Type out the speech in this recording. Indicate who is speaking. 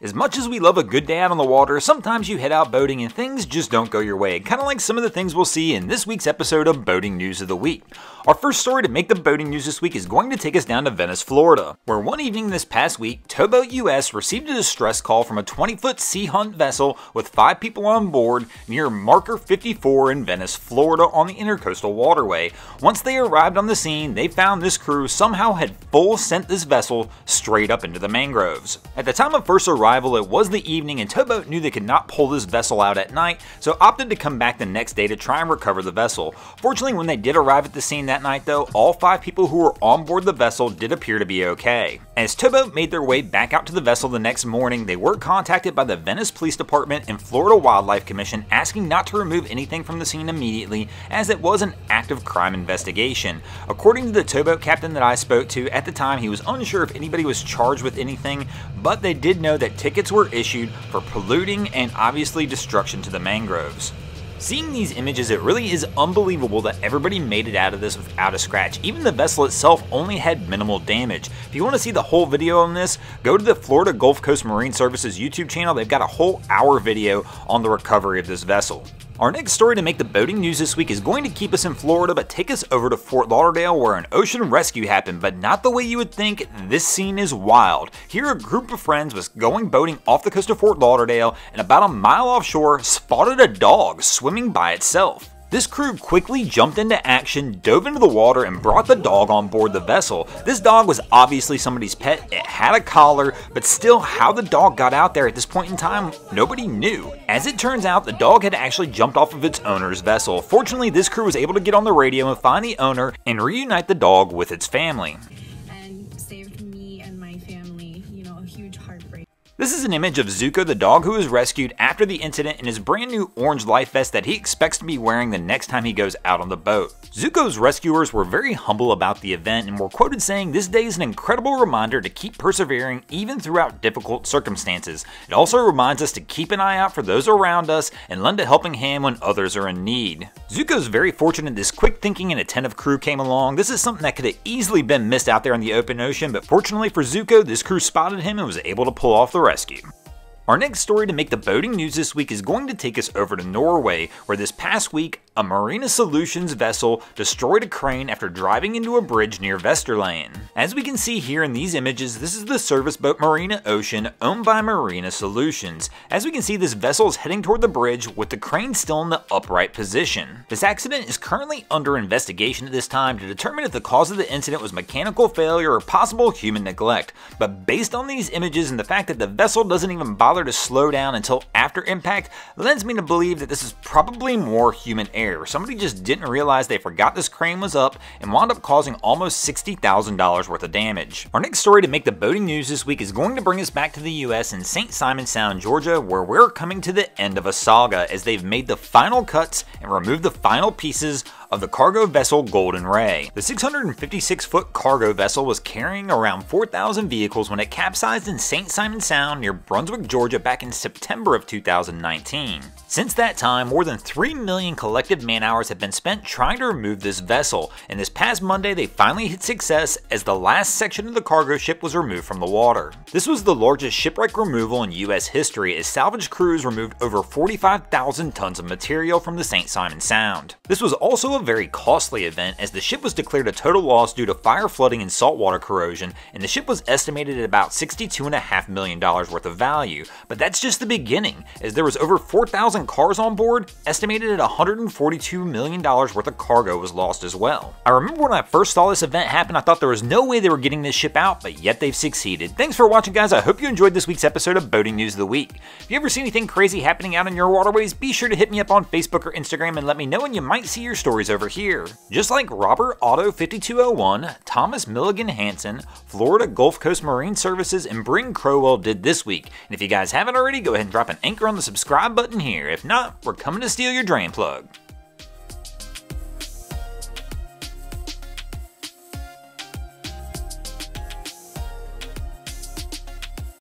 Speaker 1: As much as we love a good day out on the water, sometimes you head out boating and things just don't go your way, kind of like some of the things we'll see in this week's episode of Boating News of the Week. Our first story to make the boating news this week is going to take us down to Venice, Florida, where one evening this past week, Towboat US received a distress call from a 20-foot sea hunt vessel with 5 people on board near Marker 54 in Venice, Florida on the Intercoastal Waterway. Once they arrived on the scene, they found this crew somehow had full sent this vessel straight up into the mangroves. At the time of first arrival, it was the evening and Towboat knew they could not pull this vessel out at night, so opted to come back the next day to try and recover the vessel. Fortunately, when they did arrive at the scene that night though, all 5 people who were on board the vessel did appear to be okay. As Towboat made their way back out to the vessel the next morning, they were contacted by the Venice Police Department and Florida Wildlife Commission asking not to remove anything from the scene immediately, as it was an active crime investigation. According to the towboat captain that I spoke to, at the time he was unsure if anybody was charged with anything, but they did know that tickets were issued for polluting and obviously destruction to the mangroves. Seeing these images, it really is unbelievable that everybody made it out of this without a scratch. Even the vessel itself only had minimal damage. If you want to see the whole video on this, go to the Florida Gulf Coast Marine Services YouTube channel. They've got a whole hour video on the recovery of this vessel. Our next story to make the boating news this week is going to keep us in Florida, but take us over to Fort Lauderdale where an ocean rescue happened, but not the way you would think. This scene is wild. Here a group of friends was going boating off the coast of Fort Lauderdale and about a mile offshore spotted a dog swimming by itself. This crew quickly jumped into action, dove into the water, and brought the dog on board the vessel. This dog was obviously somebody's pet, it had a collar, but still how the dog got out there at this point in time, nobody knew. As it turns out, the dog had actually jumped off of its owner's vessel. Fortunately, this crew was able to get on the radio and find the owner and reunite the dog with its family.
Speaker 2: And saved me and my family, a huge heartbreak.
Speaker 1: This is an image of Zuko, the dog who was rescued after the incident, in his brand new orange life vest that he expects to be wearing the next time he goes out on the boat. Zuko's rescuers were very humble about the event and were quoted saying, "This day is an incredible reminder to keep persevering even throughout difficult circumstances. It also reminds us to keep an eye out for those around us and lend a helping hand when others are in need." Zuko's very fortunate this quick thinking and attentive crew came along. This is something that could have easily been missed out there in the open ocean, but fortunately for Zuko, this crew spotted him and was able to pull off the rescue. Our next story to make the boating news this week is going to take us over to Norway, where this past week, a Marina Solutions vessel destroyed a crane after driving into a bridge near Vesterland. As we can see here in these images, this is the service boat Marina Ocean, owned by Marina Solutions. As we can see, this vessel is heading toward the bridge with the crane still in the upright position. This accident is currently under investigation at this time to determine if the cause of the incident was mechanical failure or possible human neglect. But based on these images and the fact that the vessel doesn't even bother to slow down until after impact, lends me to believe that this is probably more human error. Somebody just didn't realize they forgot this crane was up and wound up causing almost $60,000 worth of damage. Our next story to make the boating news this week is going to bring us back to the US in St. Simon Sound, Georgia, where we're coming to the end of a saga as they've made the final cuts and removed the final pieces of the cargo vessel Golden Ray. The 656-foot cargo vessel was carrying around 4,000 vehicles when it capsized in St. Simon Sound near Brunswick, Georgia back in September of 2019. Since that time, more than 3 million collective man-hours have been spent trying to remove this vessel, and this past Monday they finally hit success as the last section of the cargo ship was removed from the water. This was the largest shipwreck removal in US history, as salvage crews removed over 45,000 tons of material from the St. Simon Sound. This was also a very costly event, as the ship was declared a total loss due to fire, flooding, and saltwater corrosion, and the ship was estimated at about $62.5 million worth of value. But that's just the beginning, as there was over 4,000 cars on board, estimated at $142 million worth of cargo was lost as well. I remember when I first saw this event happen, I thought there was no way they were getting this ship out, but yet they've succeeded. Thanks for watching, guys. I hope you enjoyed this week's episode of Boating News of the Week. If you ever see anything crazy happening out in your waterways, be sure to hit me up on Facebook or Instagram and let me know, and you might see your stories over here. Just like Robert Otto 5201, Thomas Milligan Hansen, Florida Gulf Coast Marine Services, and Bryn Crowell did this week. And if you guys haven't already, go ahead and drop an anchor on the subscribe button here. If not, we're coming to steal your drain plug.